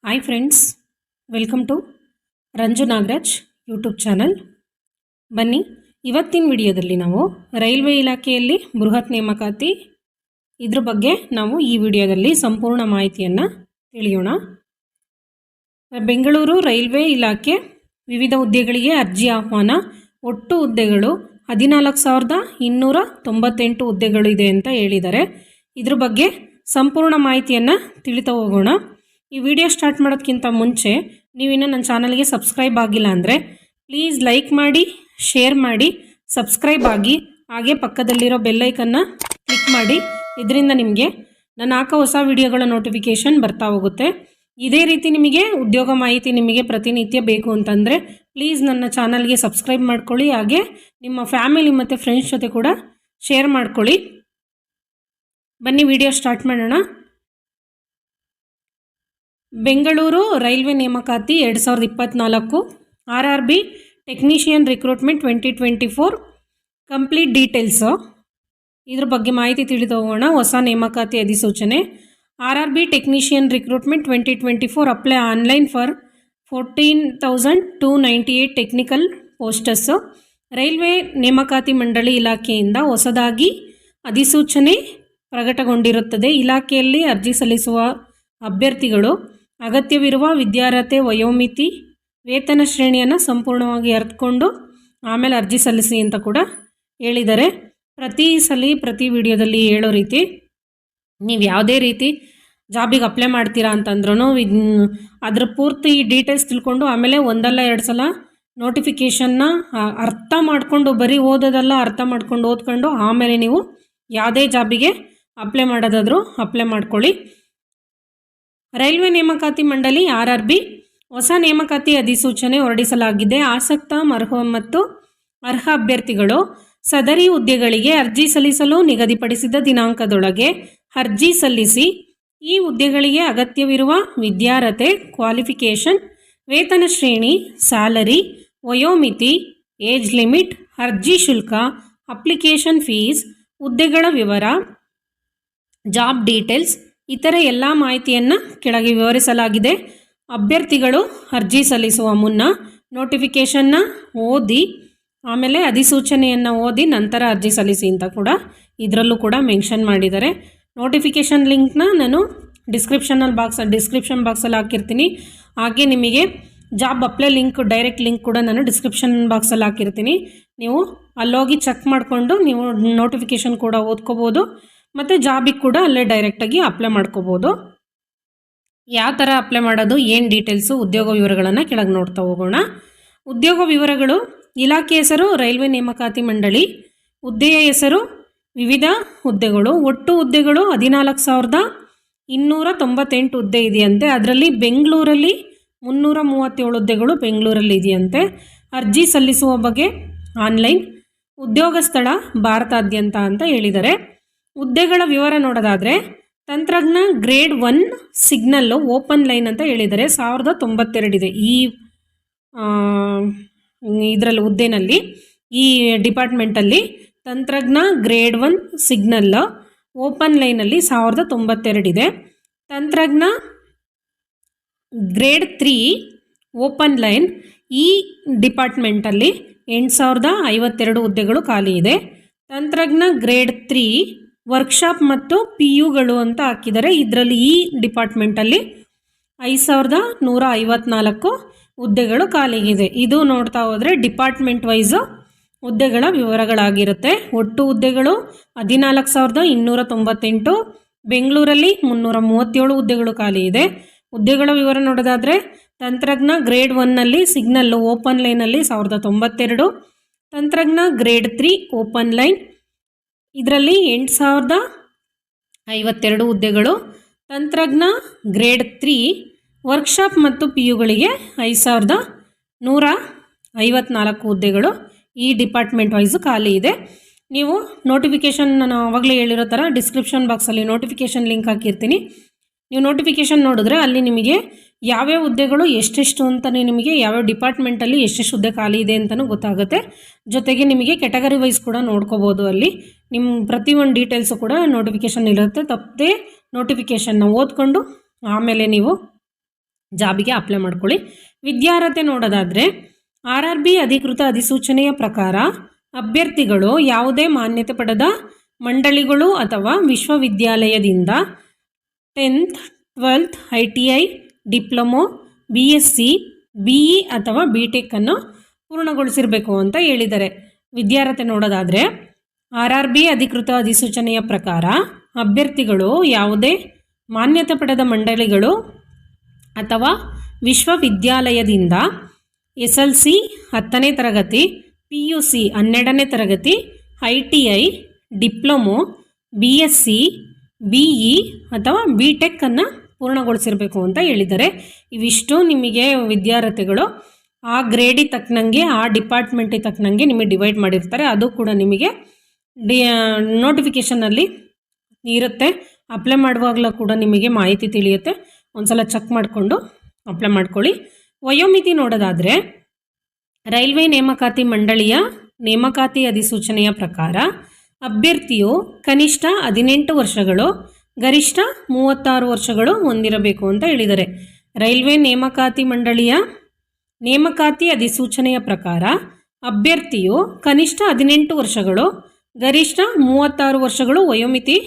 Hi friends, welcome to Ranju Nagaraj YouTube channel. ಬನ್ನಿ, ಇವತ್ತಿನ ವಿಡಿಯೋದಲ್ಲಿ ನಾವು ರೈಲ್ವೆ ಇಲಾಖೆಯಲ್ಲಿ ಬೃಹತ್ ನೇಮಕಾತಿ ಇದ್ರ ಬಗ್ಗೆ ನಾವು ಈ ವಿಡಿಯೋದಲ್ಲಿ ಸಂಪೂರ್ಣ ಮಾಹಿತಿಯನ್ನು ತಿಳಿಯೋಣ. ಬೆಂಗಳೂರು ರೈಲ್ವೆ ಇಲಾಖೆ ವಿವಿಧ ಹುದ್ದೆಗಳಿಗೆ ಅರ್ಜಿ ಆಹ್ವಾನ. ಒಟ್ಟು ಹುದ್ದೆಗಳು 14,298 ಹುದ್ದೆಗಳು ಇದೆ ಅಂತ ಹೇಳಿದ್ದಾರೆ. ಇದ್ರ ಬಗ್ಗೆ ಸಂಪೂರ್ಣ ಮಾಹಿತಿಯನ್ನು ತಿಳಿತಾ ಹೋಗೋಣ. ಈ ವಿಡಿಯೋ ಸ್ಟಾರ್ಟ್ ಮಾಡೋದಕ್ಕಿಂತ ಮುಂಚೆ ನೀವಿನ್ನೂ ನನ್ನ ಚಾನಲ್ಗೆ ಸಬ್ಸ್ಕ್ರೈಬ್ ಆಗಿಲ್ಲ ಅಂದರೆ ಪ್ಲೀಸ್ ಲೈಕ್ ಮಾಡಿ, ಶೇರ್ ಮಾಡಿ, ಸಬ್ಸ್ಕ್ರೈಬ್ ಆಗಿ, ಹಾಗೆ ಪಕ್ಕದಲ್ಲಿರೋ ಬೆಲ್ಲೈಕನ್ನು ಕ್ಲಿಕ್ ಮಾಡಿ. ಇದರಿಂದ ನಿಮಗೆ ನಾನು ಹಾಕೋ ಹೊಸ ವಿಡಿಯೋಗಳ ನೋಟಿಫಿಕೇಷನ್ ಬರ್ತಾ ಹೋಗುತ್ತೆ. ಇದೇ ರೀತಿ ನಿಮಗೆ ಉದ್ಯೋಗ ಮಾಹಿತಿ ನಿಮಗೆ ಪ್ರತಿನಿತ್ಯ ಬೇಕು ಅಂತಂದರೆ ಪ್ಲೀಸ್ ನನ್ನ ಚಾನಲ್ಗೆ ಸಬ್ಸ್ಕ್ರೈಬ್ ಮಾಡ್ಕೊಳ್ಳಿ. ಹಾಗೆ ನಿಮ್ಮ ಫ್ಯಾಮಿಲಿ ಮತ್ತು ಫ್ರೆಂಡ್ಸ್ ಜೊತೆ ಕೂಡ ಶೇರ್ ಮಾಡ್ಕೊಳ್ಳಿ. ಬನ್ನಿ ವಿಡಿಯೋ ಸ್ಟಾರ್ಟ್ ಮಾಡೋಣ. ಬೆಂಗಳೂರು ರೈಲ್ವೆ ನೇಮಕಾತಿ 2024 RRB technician recruitment 2024 complete details. ಇದ್ರ ಬಗ್ಗೆ ಮಾಹಿತಿ ತಿಳಿದು ಹೋಗೋಣ. ಹೊಸ ನೇಮಕಾತಿ ಅಧಿಸೂಚನೆ. RRB technician recruitment 2024 apply online for 14,298 technical posts. Railway ನೇಮಕಾತಿ ಮಂಡಳಿ ಇಲಾಖೆಯಿಂದ ಹೊಸದಾಗಿ ಅಧಿಸೂಚನೆ ಪ್ರಕಟಗೊಂಡಿರುತ್ತದೆ. ಇಲಾಖೆಯಲ್ಲಿ ಅರ್ಜಿ ಸಲ್ಲಿಸುವ ಅಭ್ಯರ್ಥಿಗಳು ಅಗತ್ಯವಿರುವ ವಿದ್ಯಾರ್ಹತೆ, ವಯೋಮಿತಿ, ವೇತನ ಶ್ರೇಣಿಯನ್ನು ಸಂಪೂರ್ಣವಾಗಿ ಅರ್ಥಕೊಂಡು ಆಮೇಲೆ ಅರ್ಜಿ ಸಲ್ಲಿಸಿ ಅಂತ ಕೂಡ ಹೇಳಿದ್ದಾರೆ. ಪ್ರತಿ ವಿಡಿಯೋದಲ್ಲಿ ಹೇಳೋ ರೀತಿ ನೀವು ಯಾವುದೇ ರೀತಿ ಜಾಬಿಗೆ ಅಪ್ಲೈ ಮಾಡ್ತೀರಾ ಅಂತಂದ್ರೂ ಅದ್ರ ಪೂರ್ತಿ ಡೀಟೇಲ್ಸ್ ತಿಳ್ಕೊಂಡು ಆಮೇಲೆ ಒಂದಲ್ಲ ಎರಡು ಸಲ ನೋಟಿಫಿಕೇಷನ್ನ ಅರ್ಥ ಮಾಡಿಕೊಂಡು, ಬರೀ ಓದೋದಲ್ಲ, ಅರ್ಥ ಮಾಡ್ಕೊಂಡು ಓದ್ಕೊಂಡು ಆಮೇಲೆ ನೀವು ಯಾವುದೇ ಜಾಬಿಗೆ ಅಪ್ಲೈ ಮಾಡೋದಾದರೂ ಅಪ್ಲೈ ಮಾಡ್ಕೊಳ್ಳಿ. ರೈಲ್ವೆ ನೇಮಕಾತಿ ಮಂಡಳಿ RRB ಹೊಸ ನೇಮಕಾತಿ ಅಧಿಸೂಚನೆ ಹೊರಡಿಸಲಾಗಿದೆ. ಆಸಕ್ತ ಮತ್ತು ಅರ್ಹ ಅಭ್ಯರ್ಥಿಗಳು ಸದರಿ ಹುದ್ದೆಗಳಿಗೆ ಅರ್ಜಿ ಸಲ್ಲಿಸಲು ನಿಗದಿಪಡಿಸಿದ ದಿನಾಂಕದೊಳಗೆ ಅರ್ಜಿ ಸಲ್ಲಿಸಿ. ಈ ಹುದ್ದೆಗಳಿಗೆ ಅಗತ್ಯವಿರುವ ವಿದ್ಯಾರ್ಹತೆ, ಕ್ವಾಲಿಫಿಕೇಷನ್, ವೇತನ ಶ್ರೇಣಿ, ಸ್ಯಾಲರಿ, ವಯೋಮಿತಿ, ಏಜ್ ಲಿಮಿಟ್, ಅರ್ಜಿ ಶುಲ್ಕ, ಅಪ್ಲಿಕೇಶನ್ ಫೀಸ್, ಹುದ್ದೆಗಳ ವಿವರ, ಜಾಬ್ ಡೀಟೇಲ್ಸ್ ಇತರ ಎಲ್ಲ ಮಾಹಿತಿಯನ್ನು ಕೆಳಗೆ ವಿವರಿಸಲಾಗಿದೆ. ಅಭ್ಯರ್ಥಿಗಳು ಅರ್ಜಿ ಸಲ್ಲಿಸುವ ಮುನ್ನ ನೋಟಿಫಿಕೇಷನ್ನ ಓದಿ ಆಮೇಲೆ ಅಧಿಸೂಚನೆಯನ್ನು ಓದಿ ನಂತರ ಅರ್ಜಿ ಸಲ್ಲಿಸಿ ಅಂತ ಕೂಡ ಇದರಲ್ಲೂ ಕೂಡ ಮೆನ್ಷನ್ ಮಾಡಿದ್ದಾರೆ. ನೋಟಿಫಿಕೇಷನ್ ಲಿಂಕ್ನ ನಾನು ಡಿಸ್ಕ್ರಿಪ್ಷನ್ ಬಾಕ್ಸಲ್ಲಿ ಹಾಕಿರ್ತೀನಿ. ಹಾಗೆ ನಿಮಗೆ job apply link, direct link ಕೂಡ ನಾನು ಡಿಸ್ಕ್ರಿಪ್ಷನ್ ಬಾಕ್ಸಲ್ಲಿ ಹಾಕಿರ್ತೀನಿ. ನೀವು ಅಲ್ಲೋಗಿ ಚೆಕ್ ಮಾಡಿಕೊಂಡು ನೀವು ನೋಟಿಫಿಕೇಷನ್ ಕೂಡ ಓದ್ಕೋಬೋದು ಮತ್ತು ಜಾಬಿಗೆ ಕೂಡ ಅಲ್ಲೇ ಡೈರೆಕ್ಟಾಗಿ ಅಪ್ಲೈ ಮಾಡ್ಕೋಬೋದು. ಯಾವ ಥರ ಅಪ್ಲೈ ಮಾಡೋದು, ಏನು ಡೀಟೇಲ್ಸು, ಉದ್ಯೋಗ ವಿವರಗಳನ್ನು ಕೆಳಗೆ ನೋಡ್ತಾ ಹೋಗೋಣ. ಉದ್ಯೋಗ ವಿವರಗಳು. ಇಲಾಖೆ ಹೆಸರು ರೈಲ್ವೆ ನೇಮಕಾತಿ ಮಂಡಳಿ. ಹುದ್ದೆಯ ಹೆಸರು ವಿವಿಧ ಹುದ್ದೆಗಳು. ಒಟ್ಟು ಹುದ್ದೆಗಳು 14,298 ಹುದ್ದೆ ಇದೆಯಂತೆ. ಅದರಲ್ಲಿ ಬೆಂಗಳೂರಲ್ಲಿ 337 ಹುದ್ದೆಗಳು ಬೆಂಗಳೂರಲ್ಲಿ ಇದೆಯಂತೆ. ಅರ್ಜಿ ಸಲ್ಲಿಸುವ ಬಗ್ಗೆ ಆನ್ಲೈನ್. ಉದ್ಯೋಗ ಸ್ಥಳ ಭಾರತಾದ್ಯಂತ ಅಂತ ಹೇಳಿದ್ದಾರೆ. ಹುದ್ದೆಗಳ ವಿವರ ನೋಡೋದಾದರೆ ತಂತ್ರಜ್ಞ ಗ್ರೇಡ್ 1 ಸಿಗ್ನಲ್ಲು ಓಪನ್ ಲೈನ್ ಅಂತ ಹೇಳಿದ್ದಾರೆ. 1092 ಇದೆ ಈ ಇದರಲ್ಲಿ ಹುದ್ದೆನಲ್ಲಿ. ಈ ಡಿಪಾರ್ಟ್ಮೆಂಟಲ್ಲಿ ತಂತ್ರಜ್ಞ ಗ್ರೇಡ್ 1 ಸಿಗ್ನಲ್ ಓಪನ್ ಲೈನಲ್ಲಿ 1092 ಇದೆ. ತಂತ್ರಜ್ಞ ಗ್ರೇಡ್ 3 ಓಪನ್ ಲೈನ್ ಈ ಡಿಪಾರ್ಟ್ಮೆಂಟಲ್ಲಿ 8,052 ಹುದ್ದೆಗಳು ಖಾಲಿ ಇದೆ. ತಂತ್ರಜ್ಞ ಗ್ರೇಡ್ 3 ವರ್ಕ್ಶಾಪ್ ಮತ್ತು PUಗಳು ಅಂತ ಹಾಕಿದ್ದಾರೆ. ಇದರಲ್ಲಿ ಈ ಡಿಪಾರ್ಟ್ಮೆಂಟಲ್ಲಿ 5,154 ಹುದ್ದೆಗಳು ಖಾಲಿಗಿದೆ. ಇದು ನೋಡ್ತಾ ಹೋದರೆ ಡಿಪಾರ್ಟ್ಮೆಂಟ್ ವೈಸು ಹುದ್ದೆಗಳ ವಿವರಗಳಾಗಿರುತ್ತೆ. ಒಟ್ಟು ಹುದ್ದೆಗಳು 14,298. ಬೆಂಗಳೂರಲ್ಲಿ 337 ಹುದ್ದೆಗಳು ಖಾಲಿ ಇದೆ. ಹುದ್ದೆಗಳ ವಿವರ ನೋಡೋದಾದರೆ ತಂತ್ರಜ್ಞ ಗ್ರೇಡ್ 1ನಲ್ಲಿ ಸಿಗ್ನಲ್ಲು ಓಪನ್ ಲೈನಲ್ಲಿ 1092. ತಂತ್ರಜ್ಞ ಗ್ರೇಡ್ 3 ಓಪನ್ ಲೈನ್ ಇದರಲ್ಲಿ 8,052 ಹುದ್ದೆಗಳು. ತಂತ್ರಜ್ಞ ಗ್ರೇಡ್ 3 ವರ್ಕ್ಶಾಪ್ ಮತ್ತು PUಗಳಿಗೆ 5,154 ಹುದ್ದೆಗಳು ಈ ಡಿಪಾರ್ಟ್ಮೆಂಟ್ ವೈಸು ಖಾಲಿ ಇದೆ. ನೀವು ನೋಟಿಫಿಕೇಷನ್ ನಾನು ಆವಾಗಲೇ ಹೇಳಿರೋ ಥರ ಡಿಸ್ಕ್ರಿಪ್ಷನ್ ಬಾಕ್ಸಲ್ಲಿ ನೋಟಿಫಿಕೇಷನ್ ಲಿಂಕ್ ಹಾಕಿರ್ತೀನಿ. ನೀವು ನೋಟಿಫಿಕೇಷನ್ ನೋಡಿದ್ರೆ ಅಲ್ಲಿ ನಿಮಗೆ ಯಾವ್ಯಾವ ಹುದ್ದೆಗಳು ಎಷ್ಟೆಷ್ಟು ಅಂತಲೇ, ನಿಮಗೆ ಯಾವ್ಯಾವ ಡಿಪಾರ್ಟ್ಮೆಂಟಲ್ಲಿ ಎಷ್ಟೆಷ್ಟು ಹುದ್ದೆ ಖಾಲಿ ಇದೆ ಅಂತಲೂ ಗೊತ್ತಾಗುತ್ತೆ. ಜೊತೆಗೆ ನಿಮಗೆ ಕೆಟಗರಿ ವೈಸ್ ಕೂಡ ನೋಡ್ಕೋಬೋದು. ಅಲ್ಲಿ ನಿಮ್ಮ ಪ್ರತಿಯೊಂದು ಡೀಟೇಲ್ಸು ಕೂಡ ನೋಟಿಫಿಕೇಷನ್ ಇರುತ್ತೆ. ತಪ್ಪದೆ ನೋಟಿಫಿಕೇಷನ್ನ ಓದ್ಕೊಂಡು ಆಮೇಲೆ ನೀವು ಜಾಬಿಗೆ ಅಪ್ಲೈ ಮಾಡ್ಕೊಳ್ಳಿ. ವಿದ್ಯಾರ್ಹತೆ ನೋಡೋದಾದರೆ RRB ಅಧಿಕೃತ ಅಧಿಸೂಚನೆಯ ಪ್ರಕಾರ ಅಭ್ಯರ್ಥಿಗಳು ಯಾವುದೇ ಮಾನ್ಯತೆ ಪಡೆದ ಮಂಡಳಿಗಳು ಅಥವಾ ವಿಶ್ವವಿದ್ಯಾಲಯದಿಂದ 10th 12th ITI diploma BSc BE ಅಥವಾ BTech ಅನ್ನು ಪೂರ್ಣಗೊಳಿಸಿರಬೇಕು ಅಂತ ಹೇಳಿದ್ದಾರೆ. ವಿದ್ಯಾರ್ಹತೆ ನೋಡೋದಾದರೆ RRB ಅಧಿಕೃತ ಅಧಿಸೂಚನೆಯ ಪ್ರಕಾರ ಅಭ್ಯರ್ಥಿಗಳು ಯಾವುದೇ ಮಾನ್ಯತೆ ಪಡೆದ ಮಂಡಳಿಗಳು ಅಥವಾ ವಿಶ್ವವಿದ್ಯಾಲಯದಿಂದ SLC 10ನೇ ತರಗತಿ, PUC 12ನೇ ತರಗತಿ, ITI ಡಿಪ್ಲೊಮೊ BSc BE ಅಥವಾ BTech ಅನ್ನು ಪೂರ್ಣಗೊಳಿಸಿರಬೇಕು ಅಂತ ಹೇಳಿದ್ದಾರೆ. ಇವಿಷ್ಟು ನಿಮಗೆ ವಿದ್ಯಾರ್ಥಿಗಳು ಆ ಗ್ರೇಡಿಗೆ ತಕ್ಕನಂಗೆ ಆ ಡಿಪಾರ್ಟ್ಮೆಂಟಿಗೆ ತಕ್ಕನಂಗೆ ನಿಮಗೆ ಡಿವೈಡ್ ಮಾಡಿರ್ತಾರೆ. ಅದು ಕೂಡ ನಿಮಗೆ ನೋಟಿಫಿಕೇಷನಲ್ಲಿ ಇರುತ್ತೆ. ಅಪ್ಲೈ ಮಾಡುವಾಗಲೂ ಕೂಡ ನಿಮಗೆ ಮಾಹಿತಿ ತಿಳಿಯುತ್ತೆ. ಒಂದ್ಸಲ ಚೆಕ್ ಮಾಡಿಕೊಂಡು ಅಪ್ಲೈ ಮಾಡ್ಕೊಳ್ಳಿ. ವಯೋಮಿತಿ ನೋಡೋದಾದರೆ ರೈಲ್ವೆ ನೇಮಕಾತಿ ಮಂಡಳಿಯ ನೇಮಕಾತಿ ಅಧಿಸೂಚನೆಯ ಪ್ರಕಾರ ಅಭ್ಯರ್ಥಿಯು ಕನಿಷ್ಠ 18 ವರ್ಷಗಳು ಗರಿಷ್ಠ 36 ವರ್ಷಗಳು ಹೊಂದಿರಬೇಕು ಅಂತ ಹೇಳಿದ್ದಾರೆ. ರೈಲ್ವೆ ನೇಮಕಾತಿ ಮಂಡಳಿಯ ನೇಮಕಾತಿ ಅಧಿಸೂಚನೆಯ ಪ್ರಕಾರ ಅಭ್ಯರ್ಥಿಯು ಕನಿಷ್ಠ 18 ವರ್ಷಗಳು ಗರಿಷ್ಠ 36 ವರ್ಷಗಳು ವಯೋಮಿತಿ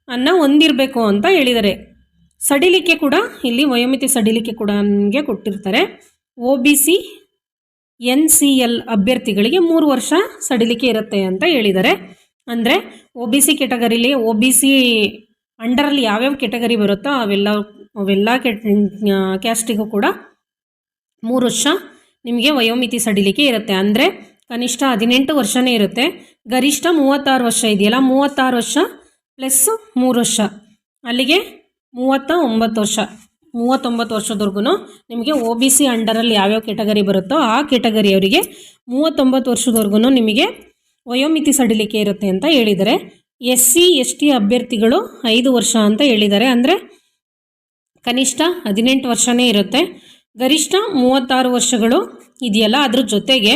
ಅನ್ನು ಹೊಂದಿರಬೇಕು ಅಂತ ಹೇಳಿದ್ದಾರೆ. ಸಡಿಲಿಕೆ ಕೂಡ ಇಲ್ಲಿ ವಯೋಮಿತಿ ಸಡಿಲಿಕೆ ಕೂಡ ನಿಮಗೆ ಕೊಟ್ಟಿರ್ತಾರೆ. OBC NCL ಅಭ್ಯರ್ಥಿಗಳಿಗೆ 3 ವರ್ಷ ಸಡಿಲಿಕೆ ಇರುತ್ತೆ ಅಂತ ಹೇಳಿದ್ದಾರೆ. ಅಂದರೆ OBC ಕೆಟಗರಿಲಿ OBC ಅಂಡರಲ್ಲಿ ಯಾವ್ಯಾವ ಕೆಟಗರಿ ಬರುತ್ತೋ ಅವೆಲ್ಲ ಕ್ಯಾಸ್ಟಿಗೂ ಕೂಡ 3 ವರ್ಷ ನಿಮಗೆ ವಯೋಮಿತಿ ಸಡಿಲಿಕೆ ಇರುತ್ತೆ. ಅಂದರೆ ಕನಿಷ್ಠ 18 ವರ್ಷನೇ ಇರುತ್ತೆ. ಗರಿಷ್ಠ 36 ವರ್ಷ ಇದೆಯಲ್ಲ, 36 ವರ್ಷ ಪ್ಲಸ್ 3 ವರ್ಷ ಅಲ್ಲಿಗೆ 39 ವರ್ಷ. 39 ವರ್ಷದವರೆಗೂ ನಿಮಗೆ OBC ಅಂಡರಲ್ಲಿ ಯಾವ್ಯಾವ ಕೆಟಗರಿ ಬರುತ್ತೋ ಆ ಕೆಟಗರಿಯವರಿಗೆ 39 ವರ್ಷದವರೆಗೂ ನಿಮಗೆ ವಯೋಮಿತಿ ಸಡಿಲಿಕೆ ಇರುತ್ತೆ ಅಂತ ಹೇಳಿದ್ದಾರೆ. SC ST ಅಭ್ಯರ್ಥಿಗಳು 5 ವರ್ಷ ಅಂತ ಹೇಳಿದ್ದಾರೆ. ಅಂದರೆ ಕನಿಷ್ಠ 18 ವರ್ಷನೇ ಇರುತ್ತೆ. ಗರಿಷ್ಠ 36 ವರ್ಷಗಳು ಇದೆಯಲ್ಲ, ಅದ್ರ ಜೊತೆಗೆ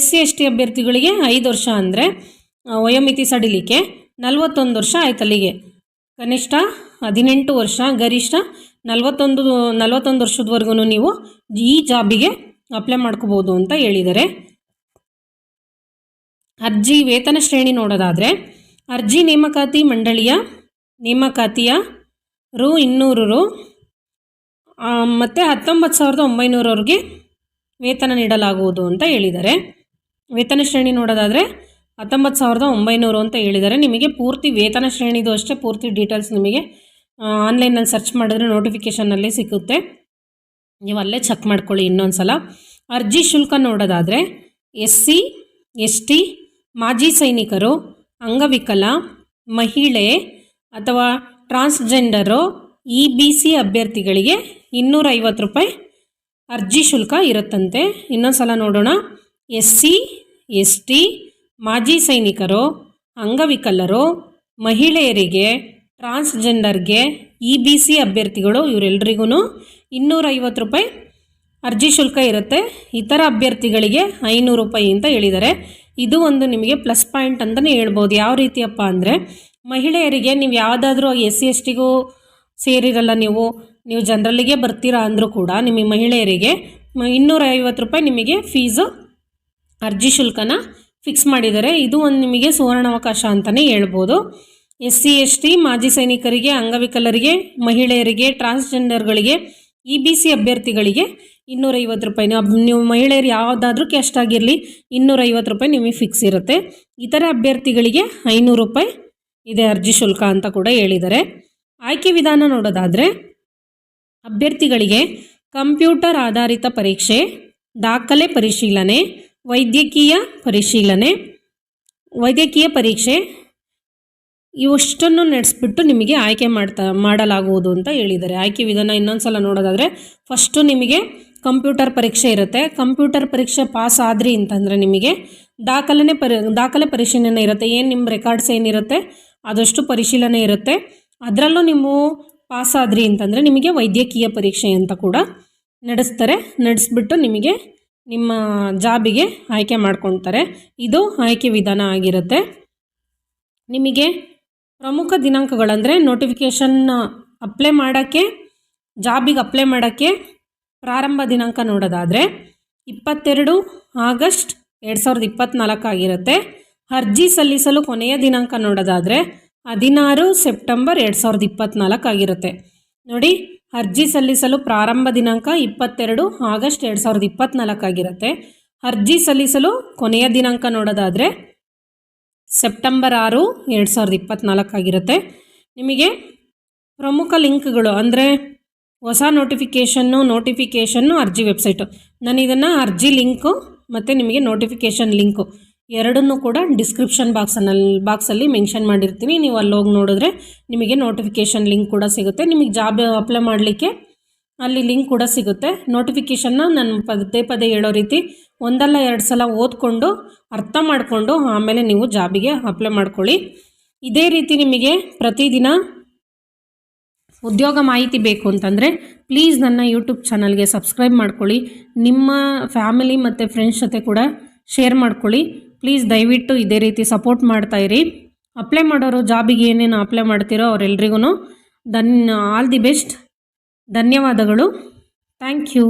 SC ST ಅಭ್ಯರ್ಥಿಗಳಿಗೆ 5 ವರ್ಷ ಅಂದರೆ ವಯೋಮಿತಿ ಸಡಿಲಿಕೆ 41 ವರ್ಷ ಆಯ್ತು. ಅಲ್ಲಿಗೆ ಕನಿಷ್ಠ 18 ವರ್ಷ ಗರಿಷ್ಠ 41 ವರ್ಷದವರೆಗೂ ನೀವು ಈ ಜಾಬಿಗೆ ಅಪ್ಲೈ ಮಾಡ್ಕೋಬೋದು ಅಂತ ಹೇಳಿದ್ದಾರೆ. ಅರ್ಜಿ ವೇತನ ಶ್ರೇಣಿ ನೋಡೋದಾದರೆ ಅರ್ಜಿ ನೇಮಕಾತಿ ಮಂಡಳಿಯ ನೇಮಕಾತಿಯ ₹200 ಮತ್ತು 19,900 ವೇತನ ನೀಡಲಾಗುವುದು ಅಂತ ಹೇಳಿದ್ದಾರೆ. ವೇತನ ಶ್ರೇಣಿ ನೋಡೋದಾದರೆ 19,900 ಅಂತ ಹೇಳಿದ್ದಾರೆ. ನಿಮಗೆ ಪೂರ್ತಿ ವೇತನ ಶ್ರೇಣಿದು ಅಷ್ಟೇ ಪೂರ್ತಿ ಡೀಟೇಲ್ಸ್ ನಿಮಗೆ ಆನ್ಲೈನಲ್ಲಿ ಸರ್ಚ್ ಮಾಡಿದ್ರೆ ನೋಟಿಫಿಕೇಷನಲ್ಲಿ ಸಿಗುತ್ತೆ. ನೀವು ಅಲ್ಲೇ ಚೆಕ್ ಮಾಡ್ಕೊಳ್ಳಿ ಇನ್ನೊಂದು ಸಲ. ಅರ್ಜಿ ಶುಲ್ಕ ನೋಡೋದಾದರೆ SC ST ಮಾಜಿ ಸೈನಿಕರು, ಅಂಗವಿಕಲ, ಮಹಿಳೆ ಅಥವಾ ಟ್ರಾನ್ಸ್ಜೆಂಡರು, EBC ಅಭ್ಯರ್ಥಿಗಳಿಗೆ ₹250 ಅರ್ಜಿ ಶುಲ್ಕ ಇರುತ್ತಂತೆ. ಇನ್ನೊಂದು ಸಲ ನೋಡೋಣ. SC ST ಮಾಜಿ ಸೈನಿಕರು, ಅಂಗವಿಕಲರು, ಮಹಿಳೆಯರಿಗೆ, ಟ್ರಾನ್ಸ್ಜೆಂಡರ್ಗೆ, EBC ಅಭ್ಯರ್ಥಿಗಳು ಇವರೆಲ್ಲರಿಗೂ ₹250 ಅರ್ಜಿ ಶುಲ್ಕ ಇರುತ್ತೆ. ಇತರ ಅಭ್ಯರ್ಥಿಗಳಿಗೆ ₹500 ಅಂತ ಹೇಳಿದ್ದಾರೆ. ಇದು ಒಂದು ನಿಮಗೆ ಪ್ಲಸ್ ಪಾಯಿಂಟ್ ಅಂತಲೇ ಹೇಳ್ಬೋದು. ಯಾವ ರೀತಿಯಪ್ಪ ಅಂದರೆ ಮಹಿಳೆಯರಿಗೆ ನೀವು ಯಾವುದಾದ್ರೂ SC STಗೂ ಸೇರಿರಲ್ಲ, ನೀವು ಜನರಲ್ಲಿಗೆ ಬರ್ತೀರಾ ಅಂದರೂ ಕೂಡ ನಿಮಗೆ ಮಹಿಳೆಯರಿಗೆ ₹250 ನಿಮಗೆ ಫೀಸು ಅರ್ಜಿ ಶುಲ್ಕನ ಫಿಕ್ಸ್ ಮಾಡಿದ್ದಾರೆ. ಇದು ಒಂದು ನಿಮಗೆ ಸುವರ್ಣಾವಕಾಶ ಅಂತಲೇ ಹೇಳ್ಬೋದು. SC ST ಮಾಜಿ ಸೈನಿಕರಿಗೆ, ಅಂಗವಿಕಲರಿಗೆ, ಮಹಿಳೆಯರಿಗೆ, ಟ್ರಾನ್ಸ್ಜೆಂಡರ್ಗಳಿಗೆ, EBC ಅಭ್ಯರ್ಥಿಗಳಿಗೆ ₹250. ನೀವು ಮಹಿಳೆಯರು ಯಾವುದಾದ್ರೂ ಕ್ಯಾಸ್ಟ್ ಆಗಿರಲಿ ₹250 ನಿಮಗೆ ಫಿಕ್ಸ್ ಇರುತ್ತೆ. ಇತರ ಅಭ್ಯರ್ಥಿಗಳಿಗೆ ₹500 ಇದೆ ಅರ್ಜಿ ಶುಲ್ಕ ಅಂತ ಕೂಡ ಹೇಳಿದ್ದಾರೆ. ಆಯ್ಕೆ ವಿಧಾನ ನೋಡೋದಾದರೆ ಅಭ್ಯರ್ಥಿಗಳಿಗೆ ಕಂಪ್ಯೂಟರ್ ಆಧಾರಿತ ಪರೀಕ್ಷೆ, ದಾಖಲೆ ಪರಿಶೀಲನೆ, ವೈದ್ಯಕೀಯ ಪರೀಕ್ಷೆ ಇವಷ್ಟನ್ನು ನಡೆಸ್ಬಿಟ್ಟು ನಿಮಗೆ ಆಯ್ಕೆ ಮಾಡಲಾಗುವುದು ಅಂತ ಹೇಳಿದ್ದಾರೆ. ಆಯ್ಕೆ ವಿಧಾನ ಇನ್ನೊಂದು ಸಲ ನೋಡೋದಾದರೆ ಫಸ್ಟು ನಿಮಗೆ ಕಂಪ್ಯೂಟರ್ ಪರೀಕ್ಷೆ ಇರುತ್ತೆ. ಕಂಪ್ಯೂಟರ್ ಪರೀಕ್ಷೆ ಪಾಸ್ ಆದ್ರಿ ಅಂತಂದರೆ ನಿಮಗೆ ದಾಖಲೆ ಪರಿಶೀಲನೆ ಇರುತ್ತೆ. ಏನು ನಿಮ್ಮ ರೆಕಾರ್ಡ್ಸ್ ಏನಿರುತ್ತೆ ಅದಷ್ಟು ಪರಿಶೀಲನೆ ಇರುತ್ತೆ. ಅದರಲ್ಲೂ ನೀವು ಪಾಸ್ ಆದ್ರಿ ಅಂತಂದರೆ ನಿಮಗೆ ವೈದ್ಯಕೀಯ ಪರೀಕ್ಷೆ ಅಂತ ಕೂಡ ನಡೆಸ್ಬಿಟ್ಟು ನಿಮಗೆ ನಿಮ್ಮ ಜಾಬಿಗೆ ಆಯ್ಕೆ ಮಾಡ್ಕೊಳ್ತಾರೆ. ಇದು ಆಯ್ಕೆ ವಿಧಾನ ಆಗಿರುತ್ತೆ. ನಿಮಗೆ ಪ್ರಮುಖ ದಿನಾಂಕಗಳಂದರೆ ನೋಟಿಫಿಕೇಷನ್ ಜಾಬಿಗೆ ಅಪ್ಲೈ ಮಾಡೋಕ್ಕೆ ಪ್ರಾರಂಭ ದಿನಾಂಕ ನೋಡೋದಾದರೆ 22 ಆಗಸ್ಟ್ 2024 ಆಗಿರುತ್ತೆ. ಅರ್ಜಿ ಸಲ್ಲಿಸಲು ಕೊನೆಯ ದಿನಾಂಕ ನೋಡೋದಾದರೆ 16 ಸೆಪ್ಟೆಂಬರ್ 2024 ಆಗಿರುತ್ತೆ. ನೋಡಿ, ಅರ್ಜಿ ಸಲ್ಲಿಸಲು ಪ್ರಾರಂಭ ದಿನಾಂಕ 22 ಆಗಸ್ಟ್ 2024 ಆಗಿರುತ್ತೆ. ಅರ್ಜಿ ಸಲ್ಲಿಸಲು ಕೊನೆಯ ದಿನಾಂಕ ನೋಡೋದಾದರೆ ಸೆಪ್ಟೆಂಬರ್ 6 2024 ಆಗಿರುತ್ತೆ. ನಿಮಗೆ ಪ್ರಮುಖ ಲಿಂಕ್ಗಳು ಅಂದರೆ ಹೊಸ ನೋಟಿಫಿಕೇಷನ್ನು ಅರ್ಜಿ ವೆಬ್ಸೈಟು, ನಾನು ಇದನ್ನು ಅರ್ಜಿ ಲಿಂಕು ಮತ್ತು ನಿಮಗೆ ನೋಟಿಫಿಕೇಷನ್ ಲಿಂಕು ಎರಡನ್ನೂ ಕೂಡ ಡಿಸ್ಕ್ರಿಪ್ಷನ್ ಬಾಕ್ಸಲ್ಲಿ ಮೆನ್ಷನ್ ಮಾಡಿರ್ತೀನಿ. ನೀವು ಅಲ್ಲಿ ಹೋಗಿ ನೋಡಿದ್ರೆ ನಿಮಗೆ ನೋಟಿಫಿಕೇಷನ್ ಲಿಂಕ್ ಕೂಡ ಸಿಗುತ್ತೆ. ನಿಮಗೆ ಜಾಬ್ ಅಪ್ಲೈ ಮಾಡಲಿಕ್ಕೆ ಅಲ್ಲಿ ಲಿಂಕ್ ಕೂಡ ಸಿಗುತ್ತೆ. ನೋಟಿಫಿಕೇಷನ್ನ ನಾನು ಪದೇ ಹೇಳೋ ರೀತಿ ಒಂದಲ್ಲ ಎರಡು ಸಲ ಓದ್ಕೊಂಡು ಅರ್ಥ ಮಾಡಿಕೊಂಡು ಆಮೇಲೆ ನೀವು ಜಾಬಿಗೆ ಅಪ್ಲೈ ಮಾಡ್ಕೊಳ್ಳಿ. ಇದೇ ರೀತಿ ನಿಮಗೆ ಪ್ರತಿದಿನ ಉದ್ಯೋಗ ಮಾಹಿತಿ ಬೇಕು ಅಂತಂದರೆ ಪ್ಲೀಸ್ ನನ್ನ ಯೂಟ್ಯೂಬ್ ಚಾನಲ್ಗೆ ಸಬ್ಸ್ಕ್ರೈಬ್ ಮಾಡ್ಕೊಳ್ಳಿ. ನಿಮ್ಮ ಫ್ಯಾಮಿಲಿ ಮತ್ತು ಫ್ರೆಂಡ್ಸ್ ಜೊತೆ ಕೂಡ ಶೇರ್ ಮಾಡ್ಕೊಳ್ಳಿ. ಪ್ಲೀಸ್ ದಯವಿಟ್ಟು ಇದೇ ರೀತಿ ಸಪೋರ್ಟ್ ಮಾಡ್ತಾಯಿರಿ. ಅಪ್ಲೈ ಮಾಡೋರು ಜಾಬಿಗೆ ಏನೇನು ಅಪ್ಲೈ ಮಾಡ್ತೀರೋ ಅವರೆಲ್ರಿಗೂ ಆಲ್ ದಿ ಬೆಸ್ಟ್. ಧನ್ಯವಾದಗಳು. Thank you.